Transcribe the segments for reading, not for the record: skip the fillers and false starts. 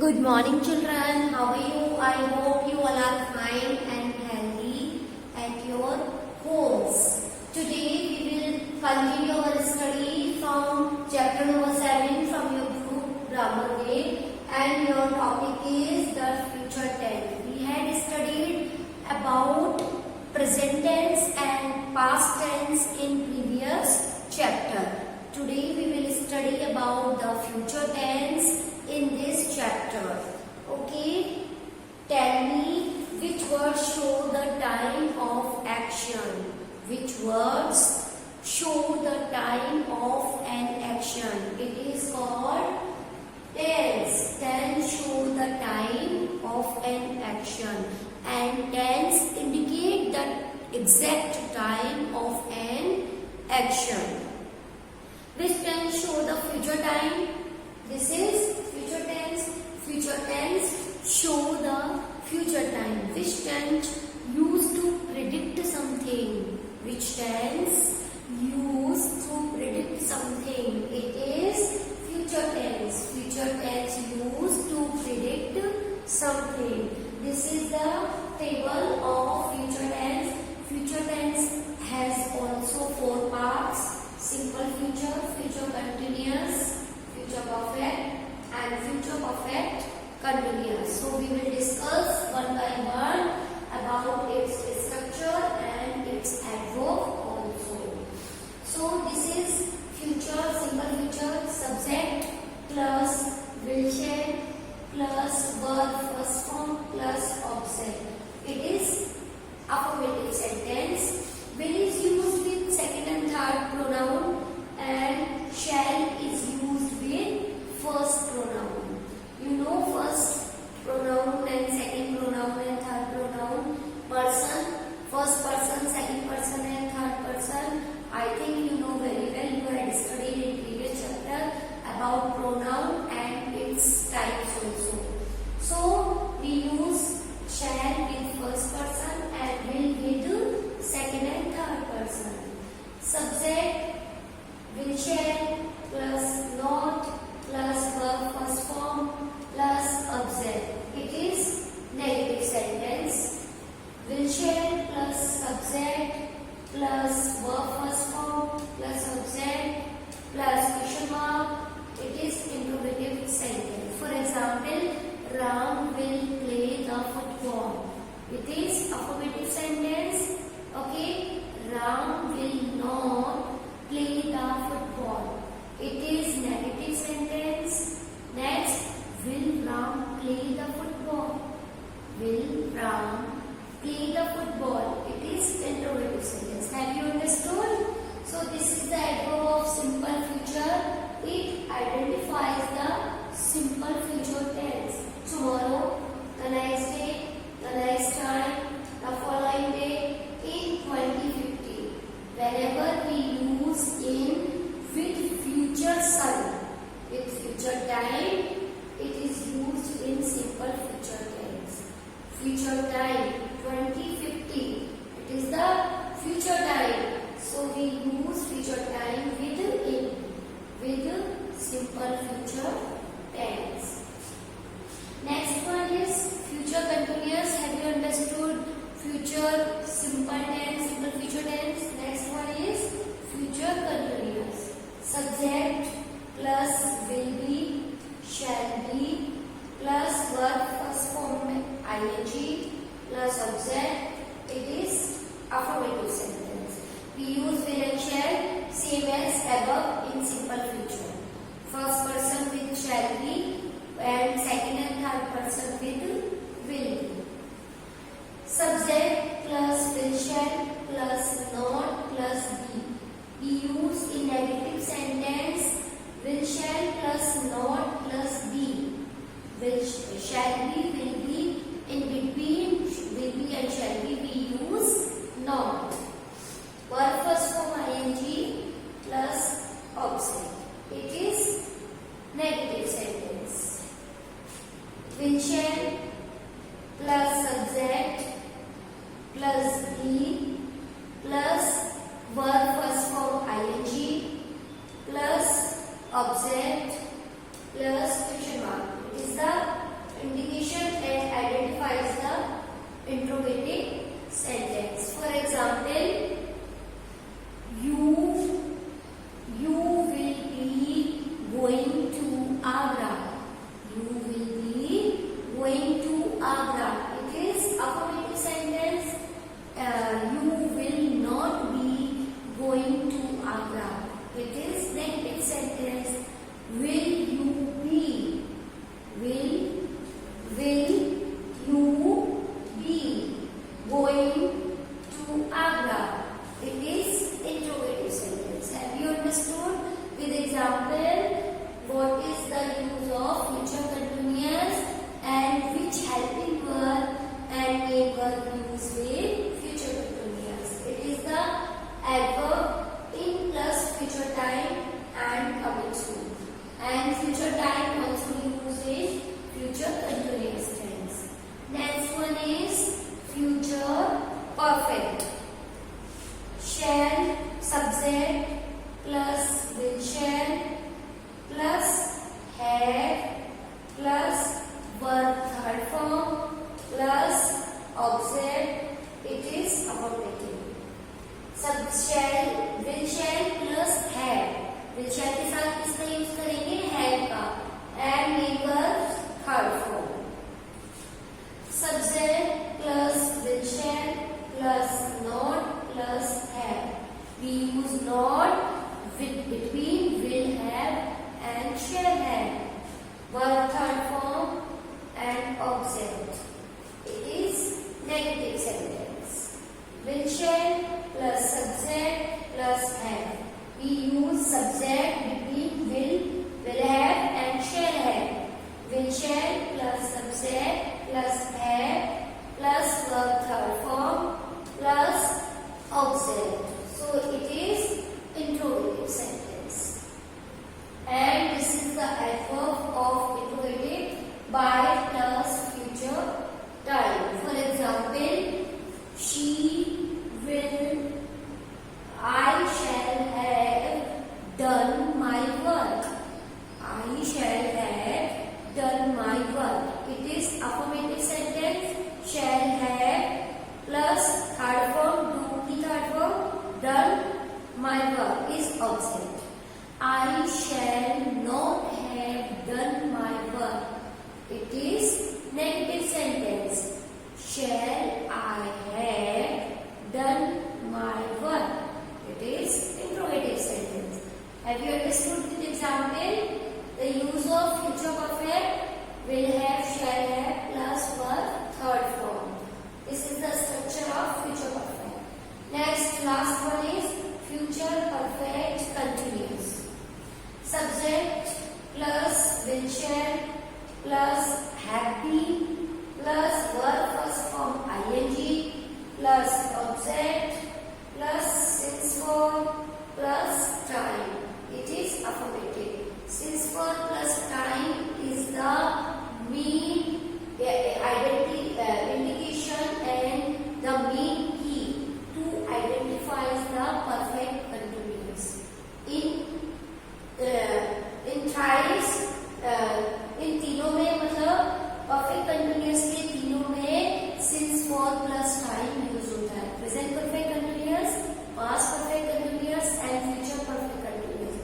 Good morning, children. How are you? I hope you all are fine and healthy at your homes. Today we will continue our study from chapter number 7 from your group Grammar Day, and your topic is the future tense. We had studied about present tense and past tense in previous chapter. Today we will study about the future tense in this chapter. Okay, tell me which words show the time of action. Which words show the time of an action? It is called tense. Tense show the time of an action, and tense indicate the exact time of an action. Which tense show the future time? This is future tense. Future tense show the future time. Which tense used to predict something? Which tense used to predict something? It is future tense. Future tense used to predict something. This is the table of future tense. Future tense has also 4 parts: simple future, future continuous, future perfect, and future perfect continuous. So we will discuss one by one about its structure and its adverb also. So this is future, simple future, subject plus will shall plus verb first form plus object. It is affirmative sentence. Will is used with second and third pronoun, and shall is used with first pronoun. You know first pronoun and second pronoun and third pronoun. Person, first person, second person and third person. I think you know very well. You had studied in previous chapter about pronoun and its types also. So we use shall with first person and will with second and third person. Subject will shall plus not plus verb first form plus object. It is negative sentence. Will shall plus subject plus verb first form plus object plus question mark. It is interrogative sentence. For example, Ram will play the football. It is affirmative sentence. Okay, Ram will not play the football. It is negative sentence. Next, will Ram play the football? Will Ram play the football? It is interrogative sentence. Have you understood? So this is the adverb of simple future. It identifies the simple future tense. Tomorrow, the next day, the next time, the following day, in 2050. Whenever we use in with future son, with future time, it is used in simple future tense. Future time 2050. It is the future time. So we use future time with simple future tense. Next one is future continuous. Have you understood future simple tense, simple future tense? Next one is future continuous. Subject plus will be, shall be plus verb first form ing plus object. It is affirmative sentence. We use will and shall same as above in simple future. First person with shall be and second and third person with will be. Subject plus will shall plus not plus be. We use in negative sentence will shall plus not plus be. Will shall be, will be, in between will be and shall be we use not. Verb first form ing plus object. It is negative sentence. Will shall plus subject plus be plus verb first form ing plus object plus question mark. It is the indication and identifies the interrogative sentence. For example, you will be going to Agra. You will be going to Agra. It is affirmative sentence. You will not be going to Agra. It is negative sentence. Will you be? Will you be going to Agra? It is interrogative sentence. Have you understood? With example, what is the use of future continuous and which helping verb and main verb used with future continuous? It is the adverb in plus future time and coming soon. And future time also used in future continuous tense. Next one is future perfect. Shall subject plus will shall plus have plus verb third form plus object. It is affirmative. Shall will shall plus have. will shall के साथ किसका use करेंगे? have का. and main verb third form. Subject plus will shall plus not plus have. We use not with between will have and shall have. Verb third form and object. It is negative sentence. Will shall plus subject plus have. We use subject between will have and shall have. Will shall plus subject plus have plus verb third form plus object. So it is interrogative sentence. And this is the adverb of interrogative by plus future time. For example, I shall have done my work. I shall have done my work. It is affirmative sentence. Shall have plus third form, do the third form, done my work is object. I shall not have done my work. It is negative sentence. Shall I have done my work? It is interrogative sentence. Have you understood this example? The use of future perfect will have, shall have plus verb third form. This is the structure of future perfect. Next, last one is future perfect continuous. Subject plus will shall plus have been plus verb first form ing plus object plus since form plus time. It is affirmative. Since form plus time is the main indication and the main key to identify the perfect continuous. In thrice इन तीनों में मतलब perfect continuous के तीनों में since for plus time use होता है. Present perfect continuous, past perfect continuous and future perfect continuous.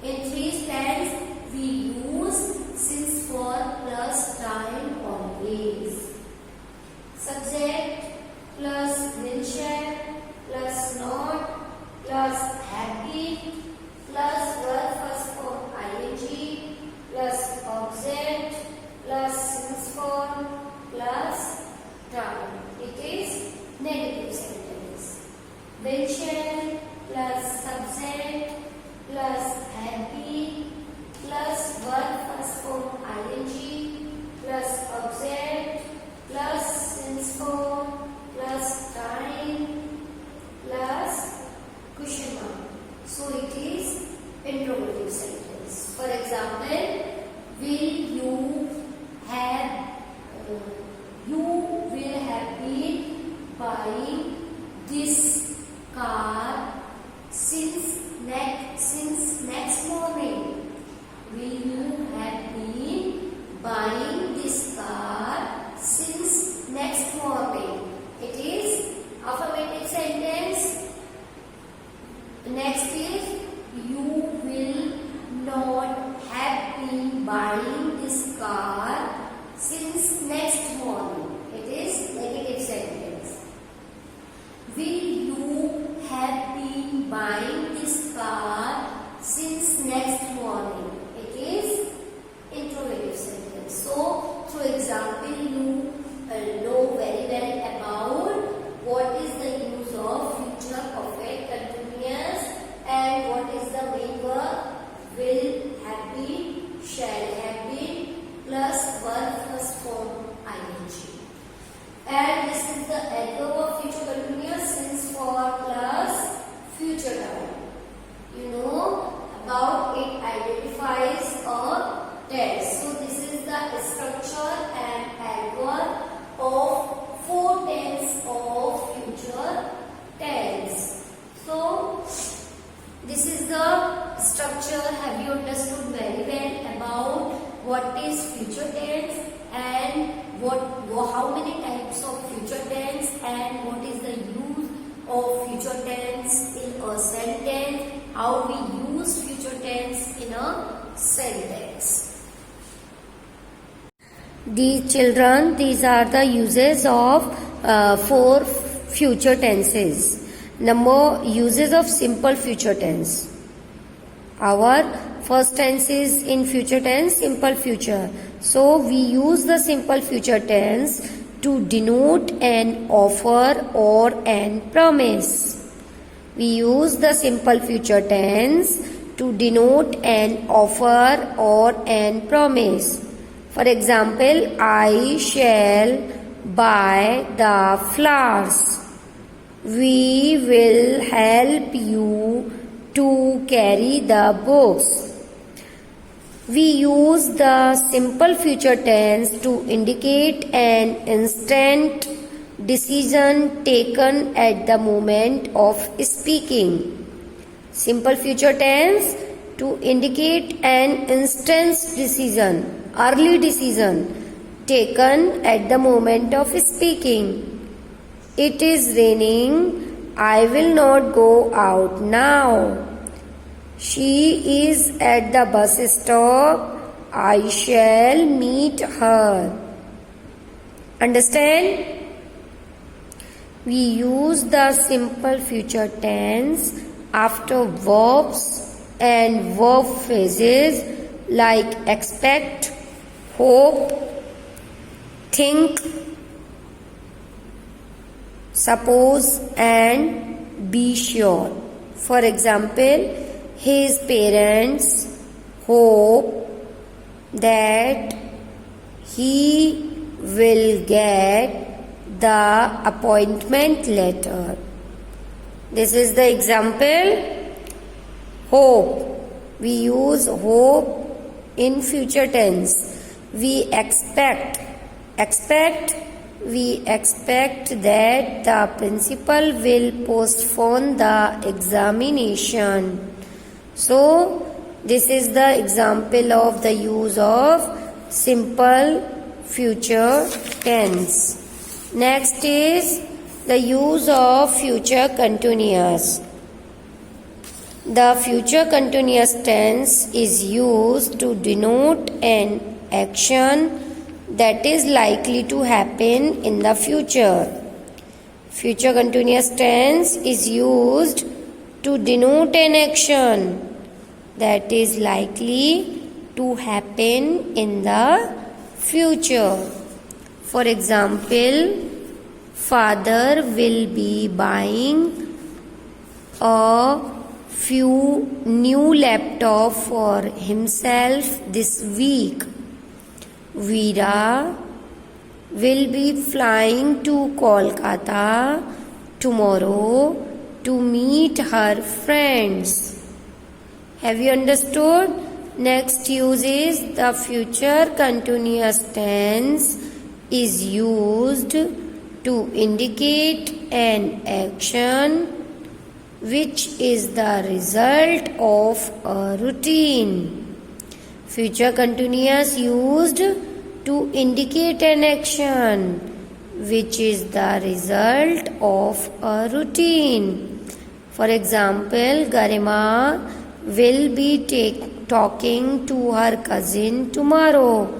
In three stands we use since for plus time always. Subject plus will shall plus not plus have been plus verb first form ING plus object plus since form plus time. It is negative sentence. Will shall plus subject plus have been plus verb first form ing plus object plus since form plus time plus question mark. So it is interrogative sentence. For example, will you have been buying this car since next morning? Will you have been buying this car next morning. It is interrogative sentence. So, through example, you know very well about what is the use of future perfect continuous and what is the main verb will, have been, shall have been plus verb first form ing. And this is the adverb of future continuous since for plus future time. You know about it identifies a tense. So this is the structure and adverb of 4 tense of future tense. So this is the structure. Have you understood very well about what is future tense and how many types of future tense and what is the use of future tense in a sentence, how we use future tense in a sentence. These are the uses of 4 future tenses. Number uses of simple future tense. Our first tense is in future tense, simple future. So we use the simple future tense to denote an offer or an promise. We use the simple future tense to denote an offer or an promise. For example, I shall buy the flowers. We will help you to carry the books. We use the simple future tense to indicate an instant decision taken at the moment of speaking. Simple future tense to indicate an instant decision, early decision taken at the moment of speaking. It is raining. I will not go out now. She is at the bus stop. I shall meet her. Understand? We use the simple future tense after verbs and verb phrases like expect, hope, think, suppose and be sure. For example, his parents hope that he will get the appointment letter. This is the example. Hope. We use hope in future tense. We expect. We expect that the principal will postpone the examination. So, this is the example of the use of simple future tense. Next is the use of future continuous. The future continuous tense is used to denote an action that is likely to happen in the future. Future continuous tense is used to denote an action that is likely to happen in the future. For example, father will be buying a few new laptops for himself this week. Veera will be flying to Kolkata tomorrow to meet her friends. Have you understood? Next use is the future continuous tense is used to indicate an action which is the result of a routine. Future continuous used to indicate an action which is the result of a routine. For example, Garima will be talking to her cousin tomorrow.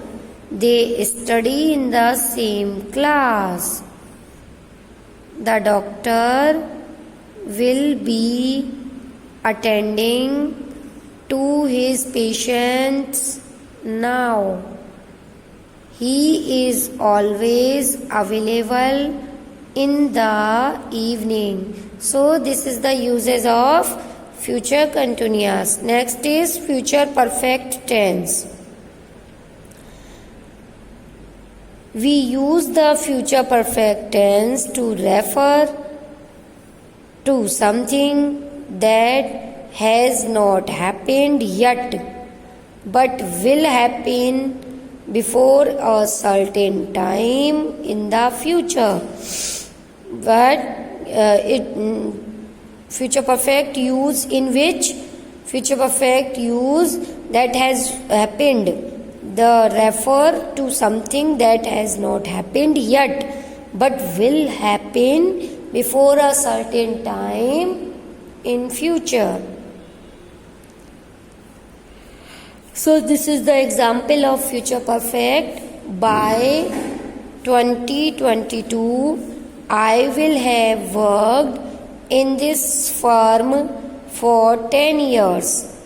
They study in the same class. The doctor will be attending to his patients now. He is always available in the evening. So this is the uses of future continuous. Next is future perfect tense. We use the future perfect tense to refer to something that has not happened yet but will happen before a certain time in the future. But future perfect use in which future perfect use that has happened, the refer to something that has not happened yet but will happen before a certain time in future. So this is the example of future perfect. By 2022 I will have worked in this firm for 10 years.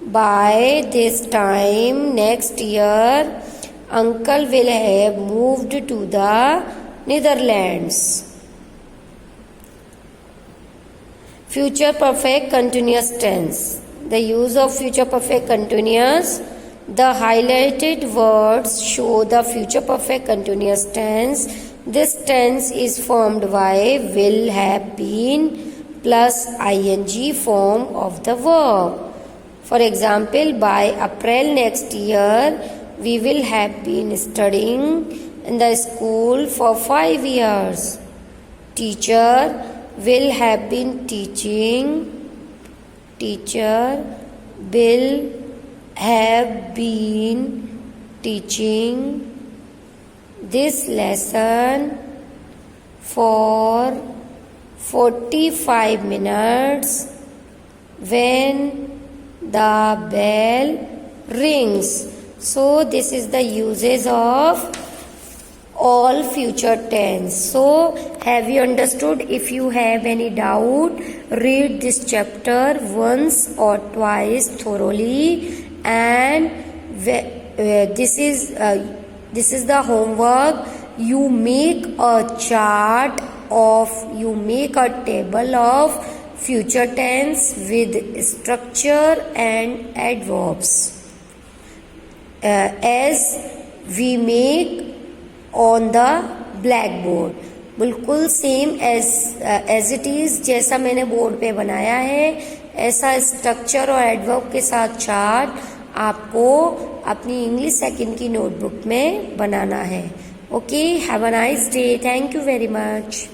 By this time next year, uncle will have moved to the Netherlands. Future perfect continuous tense. The use of future perfect continuous. The highlighted words show the future perfect continuous tense. This tense is formed by will have been plus ing form of the verb. For example, by April next year, we will have been studying in the school for 5 years. Teacher will have been teaching. Teacher will have been teaching this lesson for 45 minutes when the bell rings. So this is the uses of all future tense. So have you understood? If you have any doubt, read this chapter once or twice thoroughly, and this is the homework. You make a chart of, you make a table of future tense with structure and adverbs as we make on the blackboard. बिल्कुल same as it is जैसा मैंने board पे बनाया है, ऐसा structure और adverb के साथ चार्ट आपको अपनी इंग्लिश सेकंड की नोटबुक में बनाना है. Okay, have a nice day. Thank you very much.